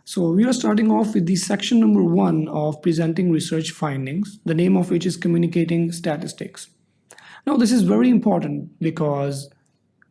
So we are starting off with the section number 1 of presenting research findings, the name of which is communicating statistics. Now this is very important because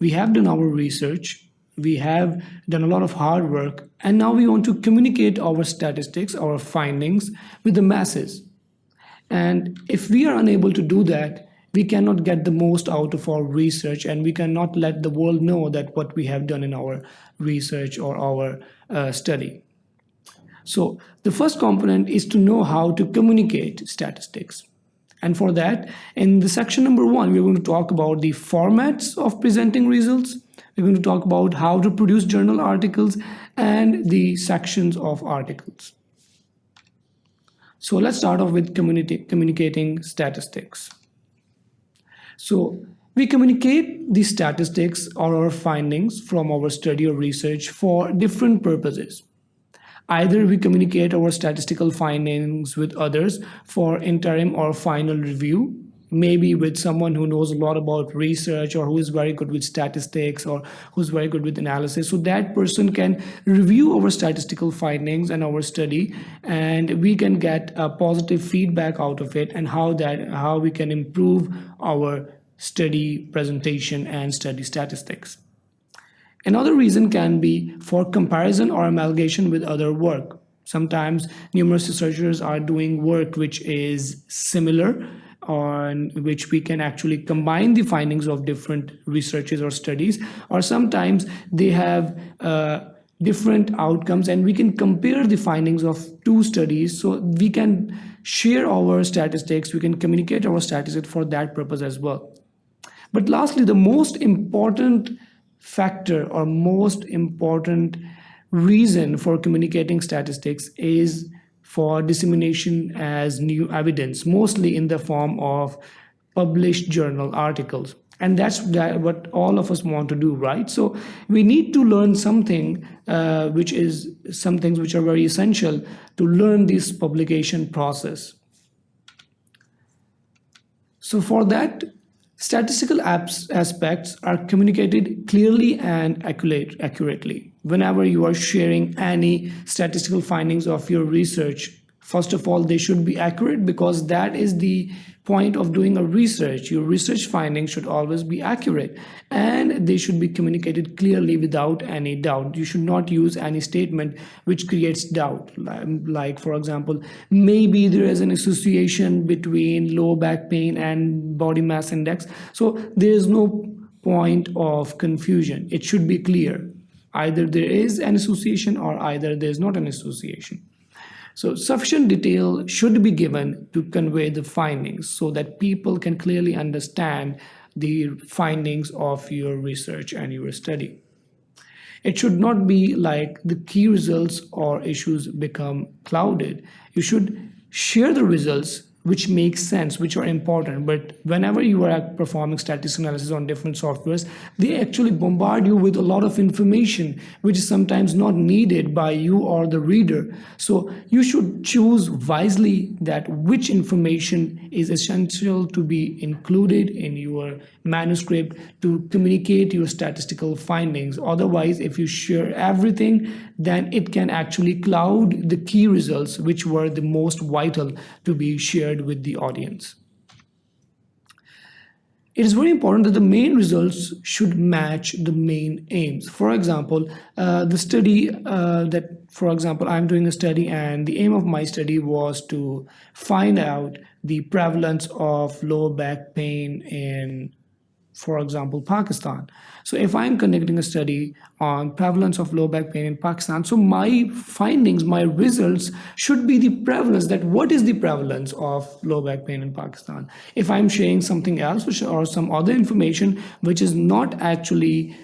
we have done our research, we have done a lot of hard work, and now we want to communicate our statistics, our findings with the masses. And if we are unable to do that, we cannot get the most out of our research, and we cannot let the world know that what we have done in our research or our study. So the first component is to know how to communicate statistics. And for that, in the section number 1, we're going to talk about the formats of presenting results. We're going to talk about how to produce journal articles and the sections of articles. So let's start off with communicating statistics. So we communicate the statistics or our findings from our study or research for different purposes. Either we communicate our statistical findings with others for interim or final review, maybe with someone who knows a lot about research or who is very good with statistics or who's very good with analysis. So that person can review our statistical findings and our study, and we can get a positive feedback out of it and how we can improve our study presentation and study statistics. Another reason can be for comparison or amalgamation with other work. Sometimes numerous researchers are doing work which is similar, on which we can actually combine the findings of different researches or studies, or sometimes they have different outcomes and we can compare the findings of two studies, so we can share our statistics, we can communicate our statistics for that purpose as well. But lastly, the most important factor or most important reason for communicating statistics is for dissemination as new evidence, mostly in the form of published journal articles. And that's what all of us want to do, right? So we need to learn something, some things which are very essential to learn this publication process. So for that, statistical aspects are communicated clearly and accurately. Whenever you are sharing any statistical findings of your research, first of all, they should be accurate, because that is the point of doing a research. Your research findings should always be accurate, and they should be communicated clearly without any doubt. You should not use any statement which creates doubt. Like, for example, maybe there is an association between low back pain and body mass index. So there is no point of confusion. It should be clear. Either there is an association or either there is not an association. So sufficient detail should be given to convey the findings so that people can clearly understand the findings of your research and your study. It should not be like the key results or issues become clouded. You should share the results which make sense, which are important. But whenever you are performing statistical analysis on different softwares, they actually bombard you with a lot of information, which is sometimes not needed by you or the reader. So you should choose wisely that which information is essential to be included in your manuscript to communicate your statistical findings. Otherwise, if you share everything, then it can actually cloud the key results, which were the most vital to be shared with the audience. It is very important that the main results should match the main aims. For example, the study for example, I'm doing a study, and the aim of my study was to find out the prevalence of low back pain in, for example, Pakistan. So if I'm conducting a study on prevalence of low back pain in Pakistan, so my findings, my results should be the prevalence, that what is the prevalence of low back pain in Pakistan. If I'm sharing something else or some other information which is not actually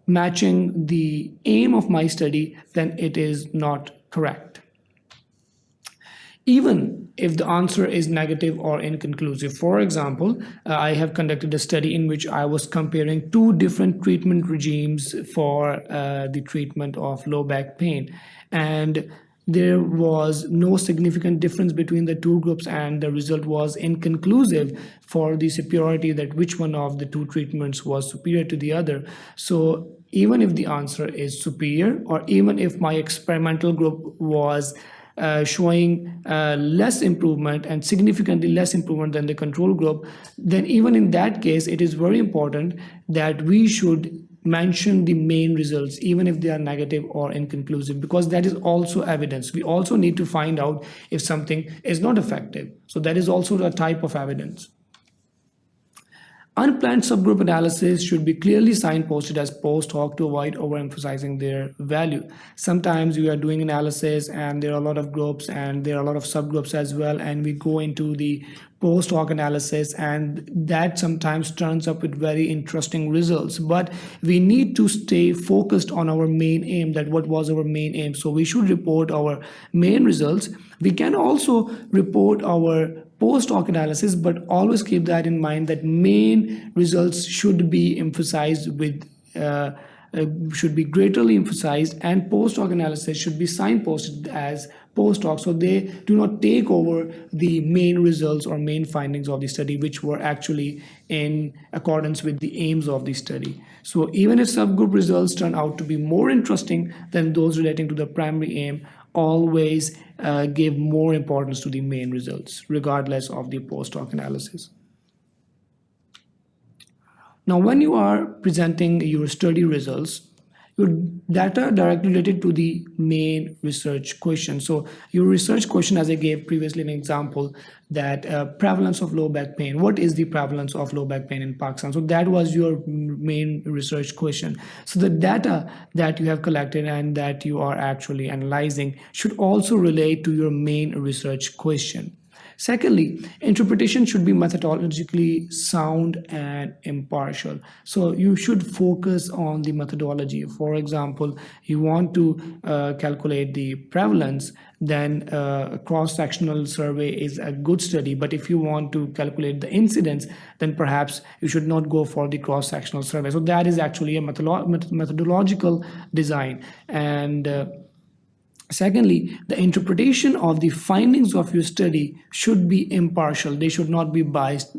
matching the aim of my study, then it is not correct. Even if the answer is negative or inconclusive. For example, I have conducted a study in which I was comparing two different treatment regimes for the treatment of low back pain. And there was no significant difference between the two groups, and the result was inconclusive for the superiority, that which one of the two treatments was superior to the other. So even if the answer is superior, or even if my experimental group was showing less improvement and significantly less improvement than the control group, then even in that case, it is very important that we should mention the main results even if they are negative or inconclusive, because that is also evidence. We also need to find out if something is not effective, so that is also a type of evidence. Unplanned subgroup analysis should be clearly signposted as post hoc to avoid overemphasizing their value. Sometimes we are doing analysis and there are a lot of groups and there are a lot of subgroups as well, and we go into the post hoc analysis, and that sometimes turns up with very interesting results. But we need to stay focused on our main aim, that what was our main aim. So we should report our main results. We can also report our post hoc analysis, but always keep that in mind, that main results should be emphasized with should be greatly emphasized, and post hoc analysis should be signposted as post hoc, so they do not take over the main results or main findings of the study, which were actually in accordance with the aims of the study. So even if subgroup results turn out to be more interesting than those relating to the primary aim, always give more importance to the main results, regardless of the post hoc analysis. Now, when you are presenting your study results, your data directly related to the main research question. So your research question, as I gave previously an example, that prevalence of low back pain. What is the prevalence of low back pain in Pakistan? So that was your main research question. So the data that you have collected and that you are actually analyzing should also relate to your main research question. Secondly, interpretation should be methodologically sound and impartial. So you should focus on the methodology. For example, you want to calculate the prevalence, then a cross-sectional survey is a good study. But if you want to calculate the incidence, then perhaps you should not go for the cross-sectional survey. So that is actually a methodological design. And secondly, the interpretation of the findings of your study should be impartial. They should not be biased.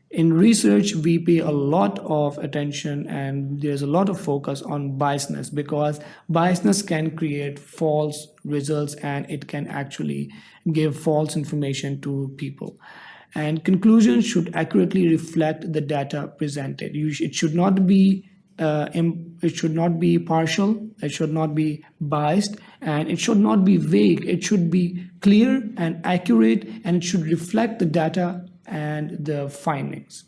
In research, we pay a lot of attention and there's a lot of focus on biasness, because biasness can create false results and it can actually give false information to people. And conclusions should accurately reflect the data presented. It should not be it should not be partial, it should not be biased, and it should not be vague. It should be clear and accurate, and it should reflect the data and the findings.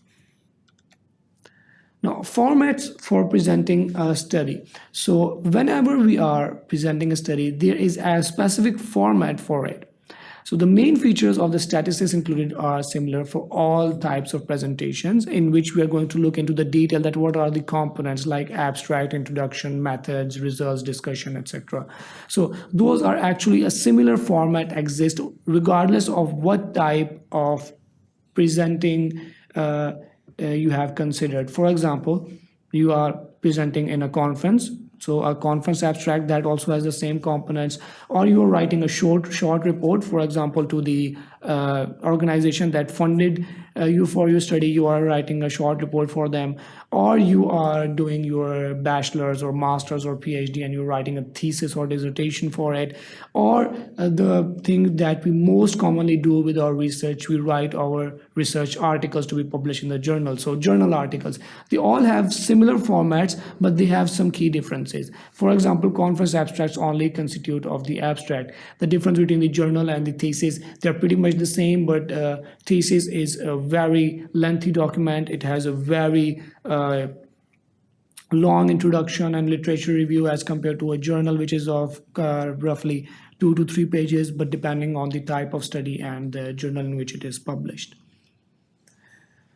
Now, formats for presenting a study. So whenever we are presenting a study, there is a specific format for it. So the main features of the statistics included are similar for all types of presentations, in which we are going to look into the detail that what are the components like abstract, introduction, methods, results, discussion, etc. So those are actually a similar format exists regardless of what type of presenting you have considered. For example, you are presenting in a conference, so a conference abstract that also has the same components, or you are writing a short report, for example, to the organization that funded you for your study. You are writing a short report for them, or you are doing your bachelor's or master's or PhD and you're writing a thesis or dissertation for it, or the thing that we most commonly do with our research, we write our research articles to be published in the journal. So journal articles, they all have similar formats, but they have some key differences. For example, conference abstracts only constitute of the abstract. The difference between the journal and the thesis, they're pretty much the same, but thesis is a very lengthy document. It has a very long introduction and literature review as compared to a journal, which is of roughly 2 to 3 pages, but depending on the type of study and the journal in which it is published.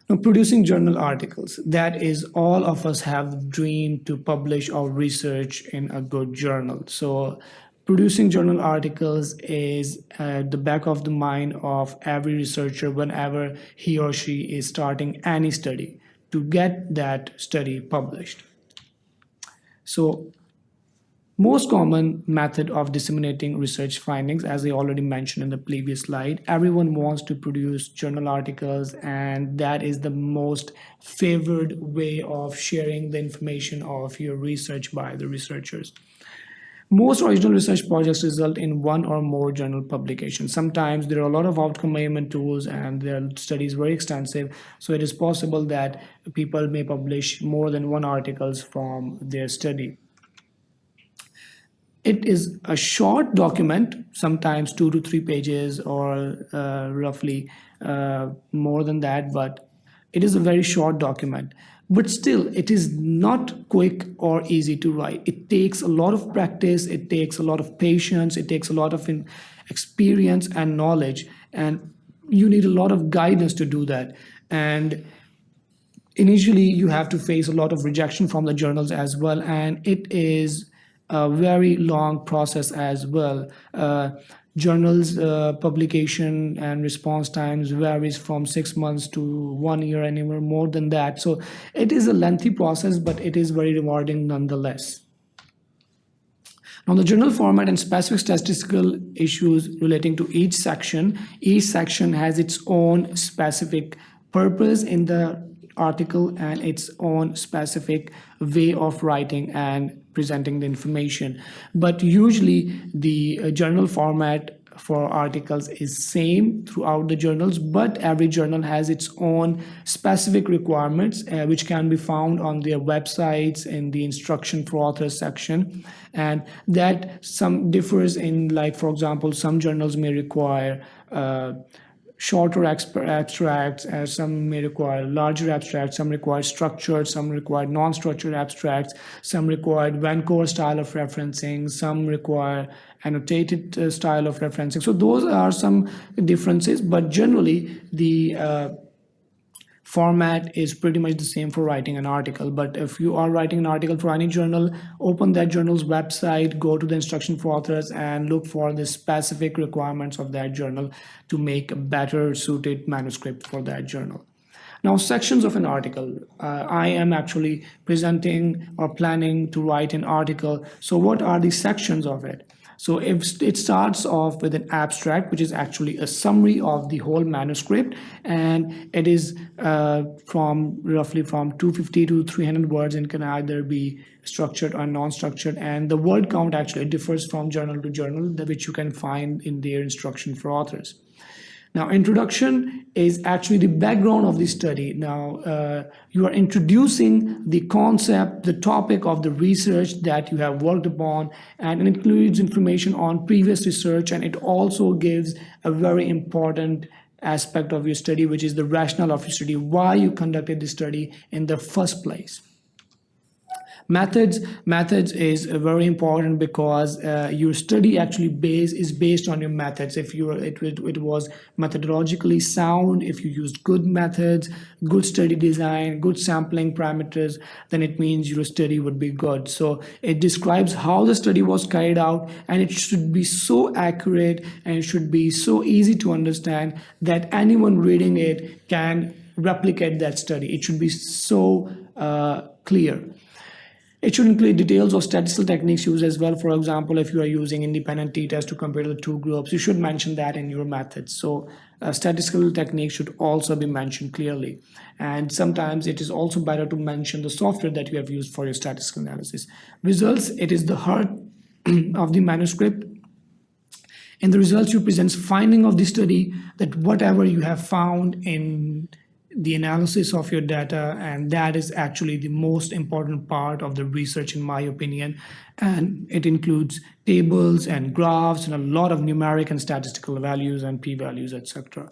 Now, producing journal articles, that is, all of us have dreamed to publish our research in a good journal. So producing journal articles is at the back of the mind of every researcher whenever he or she is starting any study, to get that study published. So Most common method of disseminating research findings, as I already mentioned in the previous slide, everyone wants to produce journal articles, and that is the most favored way of sharing the information of your research by the researchers. Most original research projects result in one or more journal publications. Sometimes there are a lot of outcome measurement tools and their studies very extensive, so it is possible that people may publish more than one articles from their study. It is a short document, sometimes 2 to 3 pages or roughly more than that, but it is a very short document. But still, it is not quick or easy to write. It takes a lot of practice, it takes a lot of patience, it takes a lot of experience and knowledge, and you need a lot of guidance to do that. And initially you have to face a lot of rejection from the journals as well, and it is a very long process as well. Journals publication and response times varies from 6 months to 1 year and even more than that, so it is a lengthy process, but it is very rewarding nonetheless. Now, the journal format and specific statistical issues relating to each section has its own specific purpose in the article and its own specific way of writing and presenting the information. But usually the journal format for articles is same throughout the journals, but every journal has its own specific requirements, which can be found on their websites in the instruction for authors section. And that some differs in, like, for example, some journals may require shorter abstracts, some may require larger abstracts, some require structured, some require non-structured abstracts, some require Vancouver style of referencing, some require annotated style of referencing. So those are some differences, but generally the format is pretty much the same for writing an article. But if you are writing an article for any journal, open that journal's website, go to the instruction for authors, and look for the specific requirements of that journal to make a better suited manuscript for that journal. Now, sections of an article. I am actually presenting or planning to write an article. So what are the sections of it? So if it starts off with an abstract, which is actually a summary of the whole manuscript, and it is from roughly from 250 to 300 words, and can either be structured or non-structured. And the word count actually differs from journal to journal, which you can find in their instruction for authors. Now, introduction is actually the background of the study. Now, you are introducing the concept, the topic of the research that you have worked upon, and it includes information on previous research, and it also gives a very important aspect of your study, which is the rationale of your study, why you conducted the study in the first place. Methods is very important because your study actually is based on your methods. If it was methodologically sound, if you used good methods, good study design, good sampling parameters, then it means your study would be good. So it describes how the study was carried out, and it should be so accurate and it should be so easy to understand that anyone reading it can replicate that study. It should be so clear. It should include details of statistical techniques used as well. For example, if you are using independent t-test to compare the two groups, you should mention that in your methods. So statistical techniques should also be mentioned clearly. And sometimes it is also better to mention the software that you have used for your statistical analysis. Results, it is the heart of the manuscript. In the results, you present finding of the study, that whatever you have found in the analysis of your data, and that is actually the most important part of the research in my opinion, and it includes tables and graphs and a lot of numeric and statistical values and p-values, etc.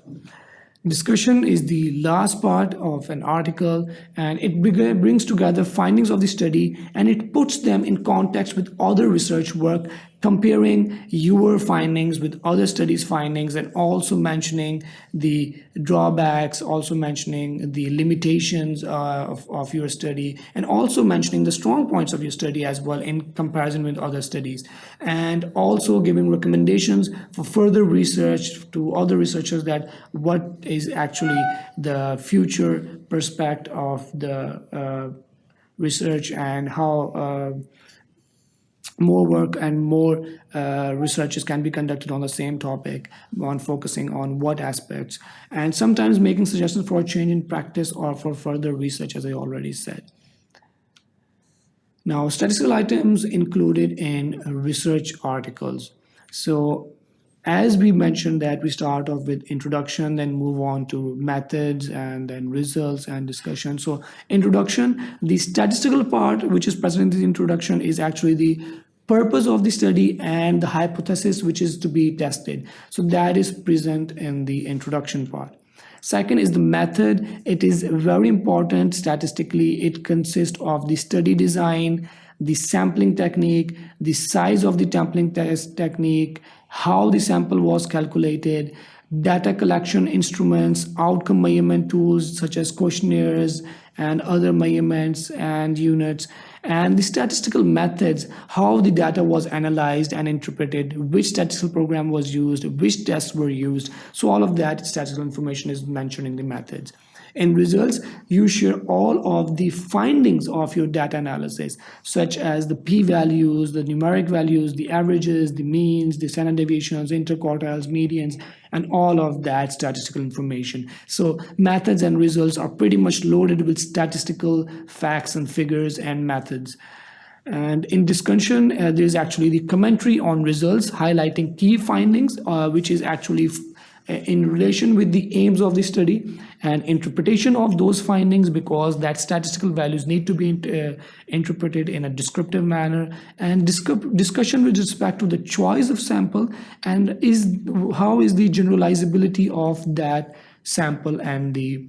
Discussion is the last part of an article, and it brings together findings of the study and it puts them in context with other research work, comparing your findings with other studies' findings, and also mentioning the drawbacks, also mentioning the limitations of your study, and also mentioning the strong points of your study as well in comparison with other studies, and also giving recommendations for further research to other researchers, that what is actually the future perspective of the research, and how more work and more researches can be conducted on the same topic, on focusing on what aspects, and sometimes making suggestions for a change in practice or for further research, as I already said. Now, statistical items included in research articles. So, as we mentioned that we start off with introduction, then move on to methods and then results and discussion. So, introduction, the statistical part which is present in the introduction is actually the purpose of the study and the hypothesis which is to be tested. So, that is present in the introduction part. Second is the method. It is very important statistically. It consists of the study design, the sampling technique, the size of the sampling test technique, how the sample was calculated, data collection instruments, outcome measurement tools such as questionnaires and other measurements and units, and the statistical methods, how the data was analyzed and interpreted, which statistical program was used, which tests were used. So all of that statistical information is mentioned in the methods. In results, you share all of the findings of your data analysis, such as the p-values, the numeric values, the averages, the means, the standard deviations, interquartiles, medians, and all of that statistical information. So methods and results are pretty much loaded with statistical facts and figures and methods. And in discussion, there is actually the commentary on results, highlighting key findings, which is actually in relation with the aims of the study, and interpretation of those findings, because that statistical values need to be interpreted in a descriptive manner, and discussion with respect to the choice of sample and how is the generalizability of that sample and the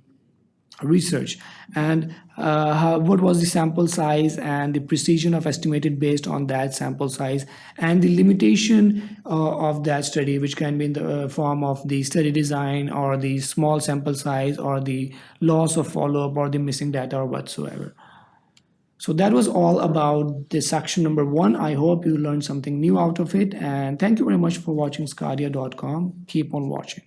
research, and what was the sample size and the precision of estimated based on that sample size, and the limitation of that study, which can be in the form of the study design or the small sample size or the loss of follow-up or the missing data or whatsoever. So that was all about the section number 1. I hope you learned something new out of it, and thank you very much for watching sqadia.com. Keep on watching.